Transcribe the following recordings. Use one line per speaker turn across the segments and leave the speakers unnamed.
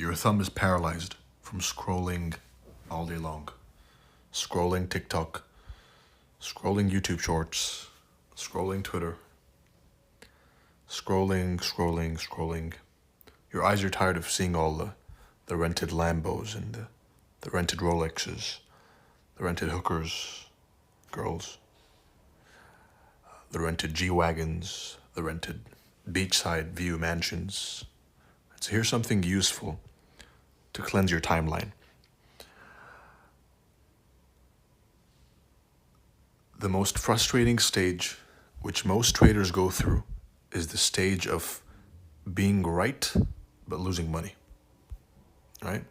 Your thumb is paralyzed from scrolling all day long. Scrolling TikTok, scrolling YouTube Shorts, scrolling Twitter, scrolling. Your eyes are tired of seeing all the rented Lambos and the rented Rolexes, the rented hookers, girls, the rented G-Wagons, the rented beachside view mansions. So here's something useful to cleanse your timeline. The most frustrating stage, which most traders go through, is the stage of being right but losing money, right?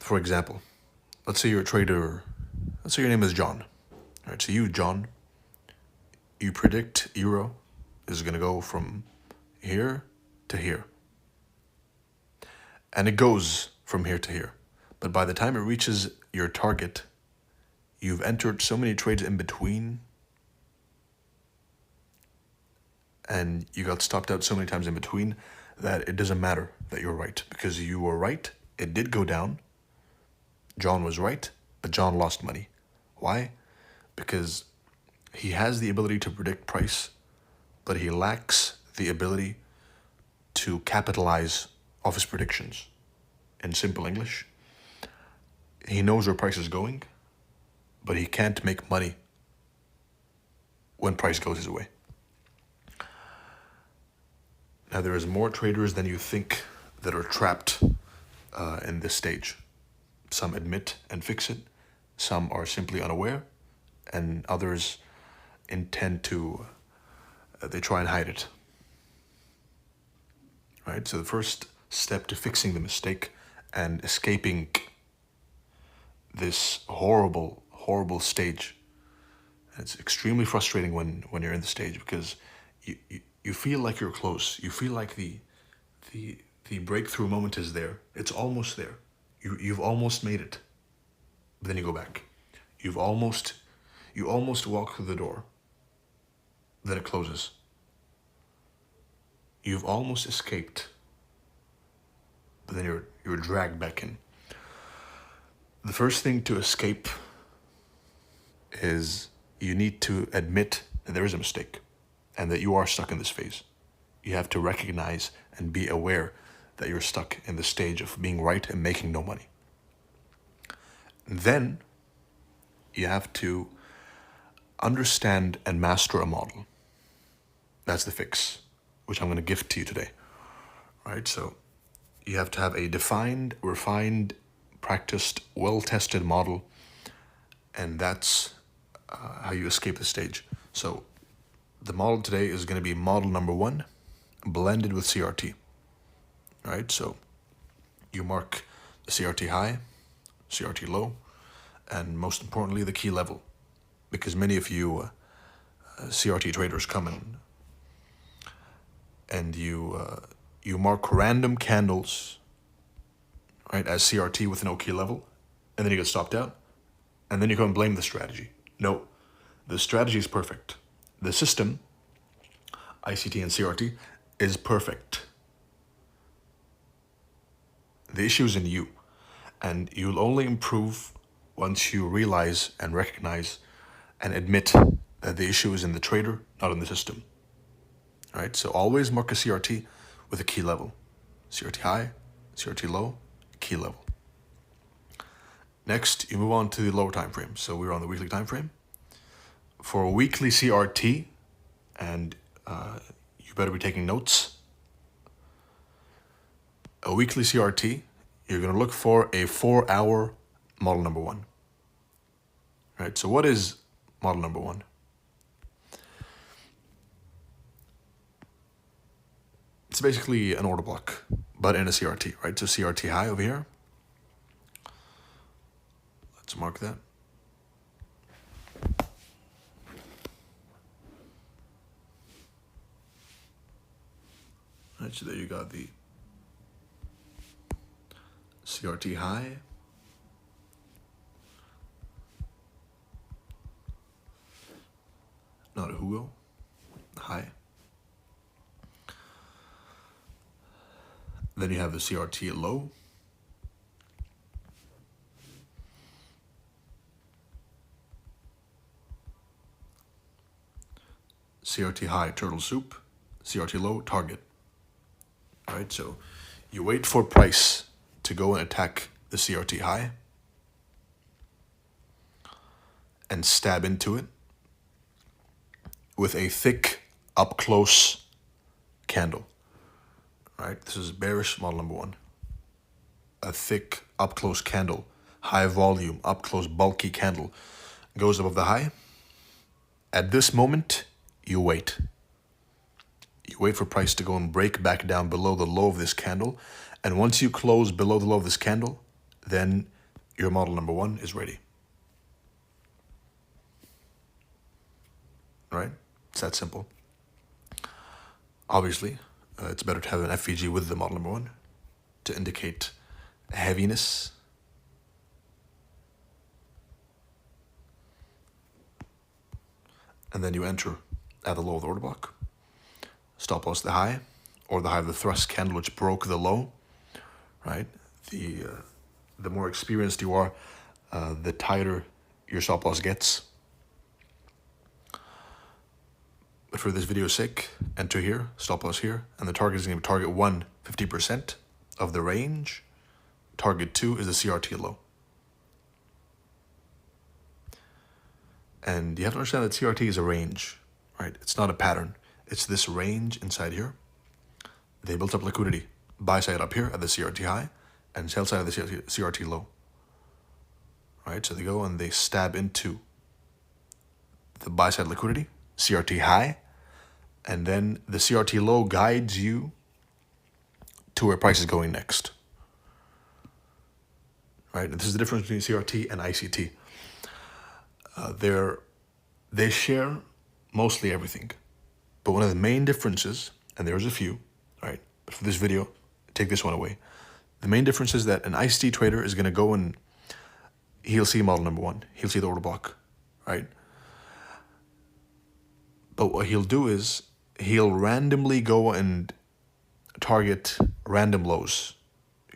For example, let's say you're a trader, let's say your name is John. All right, so you, John, you predict euro is going to go from here to here. And it goes from here to here. But by the time it reaches your target, you've entered so many trades in between and you got stopped out so many times in between that it doesn't matter that you're right, because you were right. It did go down. John was right, but John lost money. Why? Because he has the ability to predict price, but he lacks the ability to capitalize off his predictions. In simple English, he knows where price is going, but he can't make money when price goes his way. Now, there is more traders than you think that are trapped in this stage. Some admit and fix it. Some are simply unaware, and others intend to, they try and hide it. Right? So the first step to fixing the mistake and escaping this horrible stage, and it's extremely frustrating when you're in the stage, because you feel like you're close. You feel like the breakthrough moment is there. It's almost there. You've almost made it. But then you go back. You almost walk through the door. Then it closes. You've almost escaped. But then you're dragged back in. The first thing to escape is you need to admit that there is a mistake and that you are stuck in this phase. You have to recognize and be aware that you're stuck in the stage of being right and making no money. Then you have to understand and master a model. That's the fix, which I'm going to gift to you today. Right? So you have to have a defined, refined, practiced, well-tested model, and that's how you escape the stage. So the model today is going to be model number 1, blended with CRT. Right? So you mark the CRT high, CRT low, and most importantly, the key level. Because many of you CRT traders come in and you mark random candles, right, as CRT with no key level, and then you get stopped out, and then you come and blame the strategy. No, the strategy is perfect. The system, ICT and CRT, is perfect. The issue is in you, and you'll only improve once you realize and recognize and admit that the issue is in the trader, not in the system. All right, so always mark a CRT with a key level. CRT high, CRT low, key level. Next, you move on to the lower time frame. So we're on the weekly time frame. For a weekly CRT, and you better be taking notes, a weekly CRT, you're going to look for a 4-hour model number 1. Right, so what is model number 1? It's basically an order block, but in a CRT, right? So CRT high over here. Let's mark that. Right, so there you got the CRT high, not a Hugo, high. Then you have the CRT low. CRT high, turtle soup. CRT low, target. All right, so you wait for price to go and attack the CRT high and stab into it with a thick, up-close candle. All right, this is bearish model number 1. A thick, up-close candle, high volume, up-close, bulky candle goes above the high. At this moment, you wait. You wait for price to go and break back down below the low of this candle. And once you close below the low of this candle, then your model number 1 is ready. Right? It's that simple. Obviously, it's better to have an FVG with the model number 1 to indicate heaviness. And then you enter at the low of the order block. Stop loss the high, or the high of the thrust candle which broke the low. Right? The more experienced you are, the tighter your stop loss gets. But for this video's sake, enter here, stop loss here, and the target is going to be target 1, 50% of the range. Target 2 is the CRT low. And you have to understand that CRT is a range, right? It's not a pattern. It's this range inside here. They built up liquidity. Buy side up here at the CRT high and sell side of the CRT low. Right? So they go and they stab into the buy side liquidity, CRT high, and then the CRT low guides you to where price is going next. Right? This is the difference between CRT and ICT. They share mostly everything. But one of the main differences, and there's a few, right? But for this video, take this one away. The main difference is that an ICT trader is going to go and he'll see model number 1. He'll see the order block, right? But what he'll do is he'll randomly go and target random lows.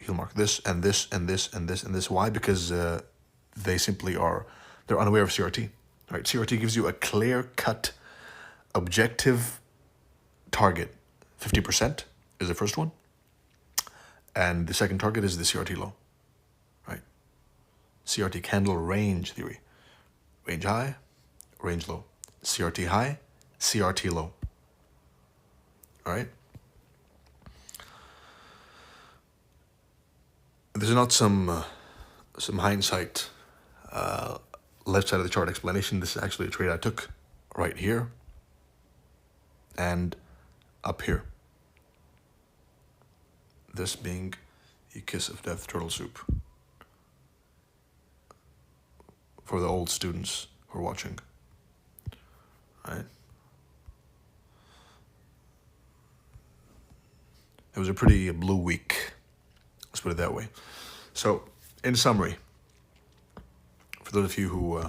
He'll mark this and this and this and this and this. Why? Because they simply they're unaware of CRT. Right? CRT gives you a clear-cut, objective target. 50% is the first one. And the second target is the CRT low. Right? CRT candle range theory. Range high, range low. CRT high, CRT low. All right? There's not some hindsight left side of the chart explanation. This is actually a trade I took right here and up here. This being a kiss of death turtle soup for the old students who are watching. Right? It was a pretty blue week. Let's put it that way. So, in summary, for those of you who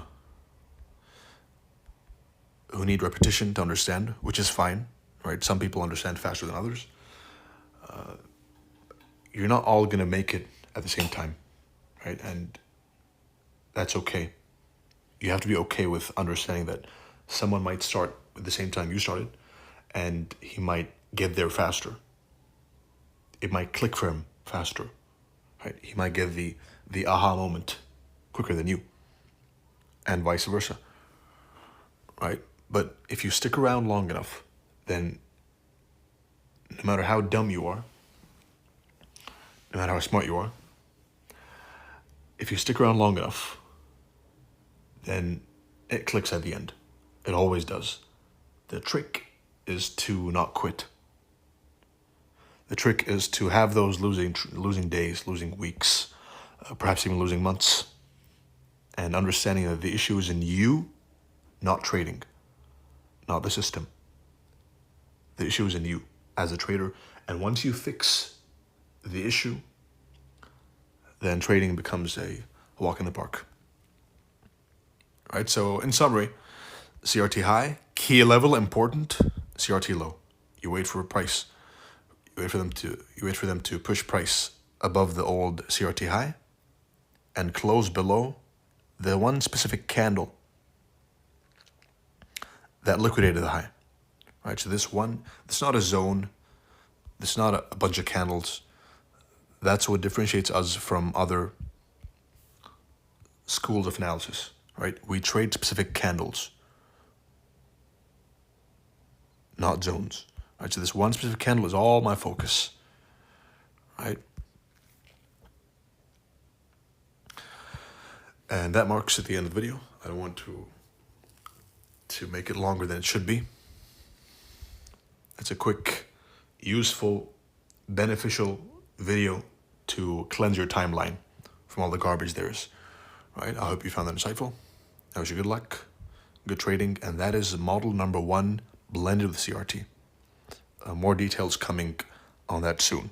need repetition to understand, which is fine, right? Some people understand faster than others. You're not all going to make it at the same time, right? And that's okay. You have to be okay with understanding that someone might start at the same time you started, and he might get there faster. It might click for him faster, right? He might get the aha moment quicker than you, and vice versa, right? But if you stick around long enough, then no matter how dumb you are, no matter how smart you are, if you stick around long enough, then it clicks at the end. It always does. The trick is to not quit. The trick is to have those losing days, losing weeks, perhaps even losing months, and understanding that the issue is in you, not trading, not the system. The issue is in you as a trader. And once you fix the issue, then trading becomes a walk in the park. Right? So in summary, CRT high, key level important, CRT low. You wait for a price. You wait for them to push price above the old CRT high and close below the one specific candle that liquidated the high. Right? So this is not a zone. This is not a bunch of candles. That's what differentiates us from other schools of analysis, right? We trade specific candles, not zones, right? So this one specific candle is all my focus, right? And that marks at the end of the video. I don't want to make it longer than it should be. It's a quick, useful, beneficial video to cleanse your timeline from all the garbage there is, right? I hope you found that insightful. I wish you good luck, good trading, and that is model number 1 blended with CRT. More details coming on that soon.